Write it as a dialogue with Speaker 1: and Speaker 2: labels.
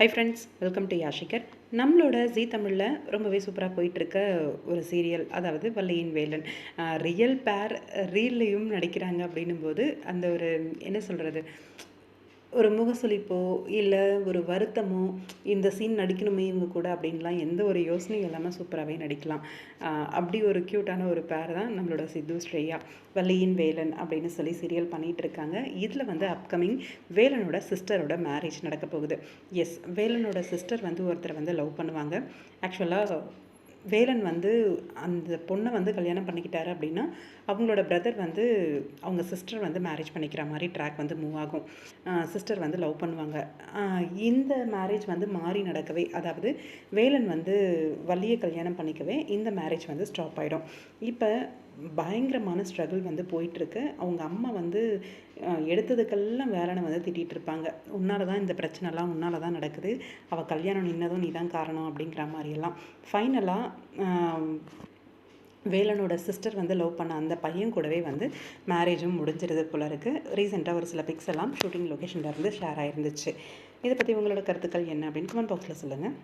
Speaker 1: High friends, welcome to யாஷிகர். நம்மளோட Zee தமிழில் ரொம்பவே சூப்பராக போயிட்டுருக்க ஒரு சீரியல், அதாவது வள்ளியின் வேலன். ரியல் பேர் ரீல்லையும் நடிக்கிறாங்க அப்படின்னும்போது அந்த ஒரு என்ன சொல்கிறது, ஒரு முகசுளிப்போ இல்லை ஒரு வருத்தமோ, இந்த சீன் நடிக்கணுமே இவங்க கூட அப்படின்லாம் எந்த ஒரு யோசனையும் இல்லாமல் சூப்பராகவே நடிக்கலாம். அப்படி ஒரு க்யூட்டான ஒரு பேர் தான் நம்மளோட சித்து ஸ்ரேயா. வள்ளியின் வேலன் அப்படின்னு சொல்லி சீரியல் பண்ணிகிட்டு இருக்காங்க. இதில் வந்து அப்கமிங் வேலனோட சிஸ்டரோட மேரேஜ் நடக்க போகுது. எஸ், வேலனோட சிஸ்டர் வந்து ஒருத்தரை வந்து லவ் பண்ணுவாங்க. ஆக்சுவலாக வேலன் வந்து அந்த பொண்ணை வந்து கல்யாணம் பண்ணிக்கிட்டாரு அப்படின்னா அவங்களோட பிரதர் வந்து அவங்க சிஸ்டர் வந்து மேரேஜ் பண்ணிக்கிற மாதிரி ட்ராக் வந்து மூவ் ஆகும். சிஸ்டர் வந்து லவ் பண்ணுவாங்க. இந்த மேரேஜ் வந்து மாறி நடக்கவே, அதாவது வேலன் வந்து வள்ளியை கல்யாணம் பண்ணிக்கவே இந்த மேரேஜ் வந்து ஸ்டாப் ஆகிடும். இப்போ பயங்கரமான ஸ்ட்ரகிள் வந்து போயிட்டுருக்கு. அவங்க அம்மா வந்து எடுத்ததுக்கெல்லாம் வேலனை வந்து திட்டிகிட்டு இருப்பாங்க. உன்னால தான் இந்த பிரச்சனைலாம் உன்னால தான் நடக்குது, அவள் கல்யாணம் நின்னதும் நீ தான் காரணம் அப்படிங்கிற மாதிரியெல்லாம். ஃபைனலாக வேலனோட சிஸ்டர் வந்து லவ் பண்ண அந்த பையன் கூடவே வந்து மேரேஜும் முடிஞ்சிருது போல இருக்குது. ரீசெண்டாக ஒரு சில பிக்ஸ் எல்லாம் ஷூட்டிங் லொக்கேஷன்லேருந்து ஷேர் ஆகிருந்துச்சு. இதை பற்றி உங்களோட கருத்துக்கள் என்ன அப்படின்னு கமெண்ட் பாக்ஸில் சொல்லுங்கள்.